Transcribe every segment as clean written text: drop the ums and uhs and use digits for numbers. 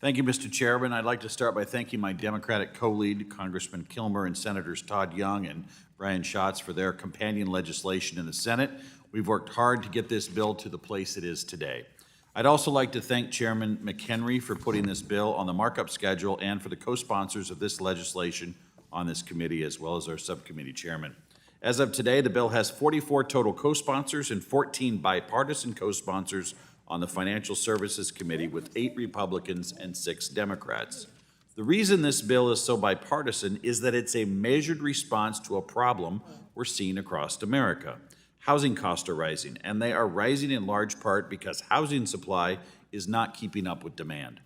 Thank you, Mr. Chairman. I'd like to start by thanking my Democratic co-lead, Congressman Kilmer, and Senators Todd Young and Brian Schatz for their companion legislation in the Senate. We've worked hard to get this bill to the place it is today. I'd also like to thank Chairman McHenry for putting this bill on the markup schedule and for the co-sponsors of this legislation on this committee, as well as our subcommittee chairman. As of today, the bill has 44 total co-sponsors and 14 bipartisan co-sponsors on the Financial Services Committee, with 8 Republicans and 6 Democrats. The reason this bill is so bipartisan is that it's a measured response to a problem we're seeing across America. Housing costs are rising, and they are rising in large part because housing supply is not keeping up with demand.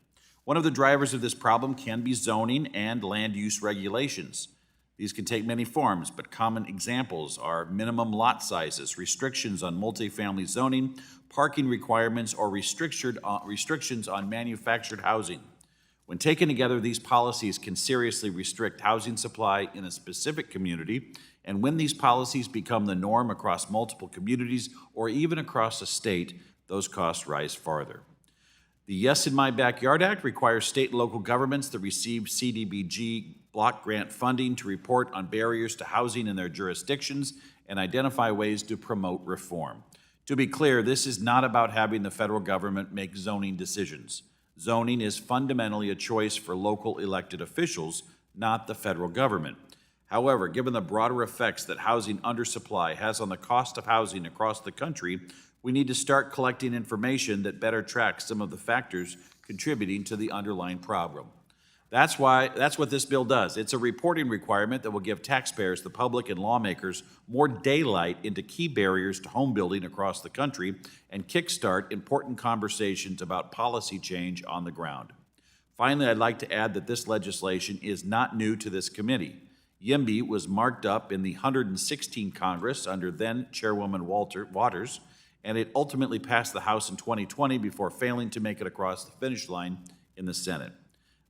One of the drivers of this problem can be zoning and land use regulations. These can take many forms, but common examples are minimum lot sizes, restrictions on multifamily zoning, parking requirements, or restrictions on manufactured housing. When taken together, these policies can seriously restrict housing supply in a specific community, and when these policies become the norm across multiple communities or even across a state, those costs rise farther. The Yes in My Backyard Act requires state and local governments that receive CDBG block grant funding to report on barriers to housing in their jurisdictions and identify ways to promote reform. To be clear, this is not about having the federal government make zoning decisions. Zoning is fundamentally a choice for local elected officials, not the federal government. However, given the broader effects that housing undersupply has on the cost of housing across the country, we need to start collecting information that better tracks some of the factors contributing to the underlying problem. That's what this bill does. It's a reporting requirement that will give taxpayers, the public, and lawmakers more daylight into key barriers to home building across the country and kickstart important conversations about policy change on the ground. Finally, I'd like to add that this legislation is not new to this committee. YIMBY was marked up in the 116th Congress under then Chairwoman Waters, and it ultimately passed the House in 2020 before failing to make it across the finish line in the Senate.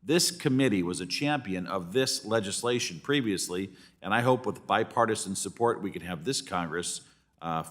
This committee was a champion of this legislation previously, and I hope with bipartisan support we can have this Congress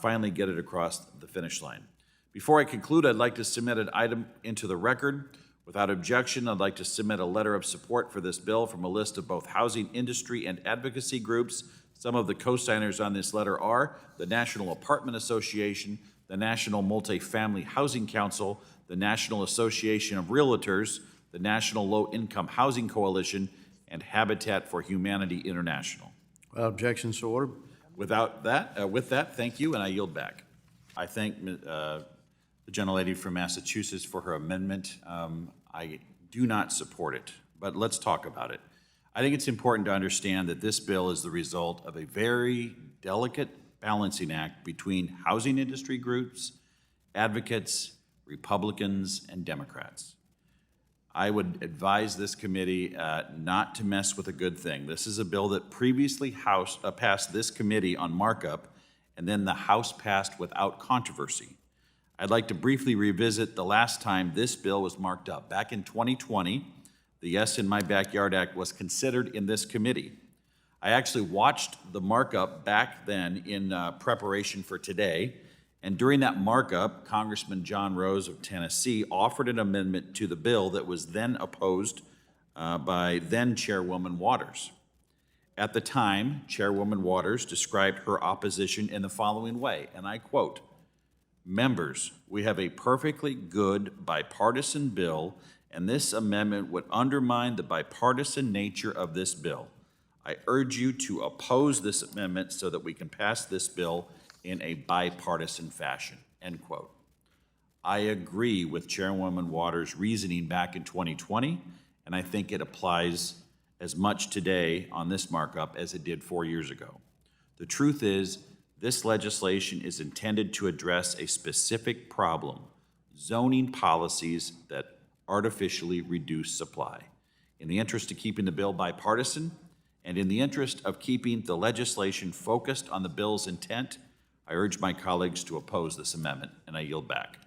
finally get it across the finish line. Before I conclude, I'd like to submit an item into the record. Without objection, I'd like to submit a letter of support for this bill from a list of both housing industry and advocacy groups. Some of the co-signers on this letter are the National Apartment Association, the National Multifamily Housing Council, the National Association of Realtors, the National Low Income Housing Coalition, and Habitat for Humanity International. Without objection, so ordered. With that, thank you, and I yield back. I thank the gentlelady from Massachusetts for her amendment. I do not support it, but let's talk about it. I think it's important to understand that this bill is the result of a very delicate balancing act between housing industry groups, advocates, Republicans, and Democrats. I would advise this committee not to mess with a good thing. This is a bill that previously passed this committee on markup, and then the House passed without controversy. I'd like to briefly revisit the last time this bill was marked up. Back in 2020, the Yes in My Backyard Act was considered in this committee. I actually watched the markup back then in preparation for today, and during that markup, Congressman John Rose of Tennessee offered an amendment to the bill that was then opposed by then Chairwoman Waters. At the time, Chairwoman Waters described her opposition in the following way, and I quote, "Members, we have a perfectly good bipartisan bill, and this amendment would undermine the bipartisan nature of this bill. I urge you to oppose this amendment so that we can pass this bill in a bipartisan fashion," end quote. I agree with Chairwoman Waters' reasoning back in 2020, and I think it applies as much today on this markup as it did 4 years ago. The truth is, this legislation is intended to address a specific problem: zoning policies that artificially reduce supply. In the interest of keeping the bill bipartisan, and in the interest of keeping the legislation focused on the bill's intent, I urge my colleagues to oppose this amendment, and I yield back.